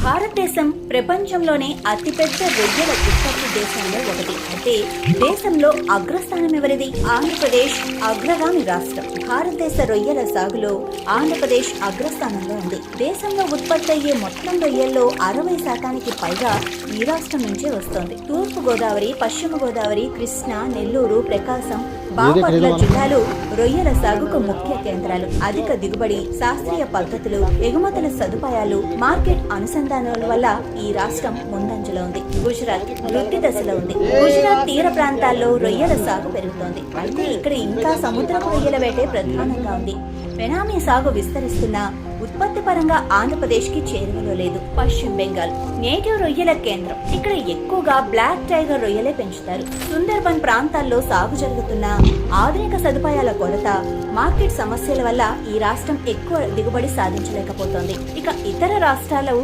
భారతదేశం ప్రపంచంలోనే అతిపెద్ద రొయ్యల ఉత్పత్తి దేశాల్లో ఒకటి. అయితే దేశంలో అగ్రస్థానం ఎవరిది? ఆంధ్రప్రదేశ్ అగ్రగామి రాష్ట్రం. భారతదేశ రొయ్యల సాగులో ఆంధ్రప్రదేశ్ అగ్రస్థానంలో ఉంది. దేశంలో ఉత్పత్తి అయ్యే మొత్తం రొయ్యల్లో 60% పైగా ఈ రాష్ట్రం నుంచే వస్తోంది. తూర్పు గోదావరి, పశ్చిమ గోదావరి, కృష్ణా, నెల్లూరు, ప్రకాశం, బాపట్ల జిల్లాలు రొయ్యల సాగుకు ముఖ్య కేంద్రాలు. అధిక దిగుబడి, శాస్త్రీయ పద్ధతులు, ఎగుమతుల సదుపాయాలు, మార్కెట్ అనుసంధానాల వల్ల ఈ రాష్ట్రం ముందంజలో ఉంది. గుజరాత్ వృద్ధి దశలో ఉంది. గుజరాత్ తీర ప్రాంతాల్లో రొయ్యల సాగు పెరుగుతోంది. అయితే ఇక్కడ ఇంకా సముద్రపు రొయ్యల వేటే ప్రధానంగా ఉంది. బెనామీ సాగు విస్తరిస్తున్న ఉత్పత్తి పరంగా ఆంధ్రప్రదేశ్ కి చేరువలో లేదు. పశ్చిమ బెంగాల్ నేటివ్ రొయ్యల కేంద్రం. ఇక్కడ ఎక్కువగా బ్లాక్ టైగర్ రొయ్యలే పెంచుతారు. సుందర్బన్ ప్రాంతాల్లో సాగు జరుగుతున్న ఆధునిక సదుపాయాల కొరత, మార్కెట్ సమస్యల వల్ల ఈ రాష్ట్రం ఎక్కువ దిగుబడి సాధించలేకపోతోంది. ఇక ఇతర రాష్ట్రాలు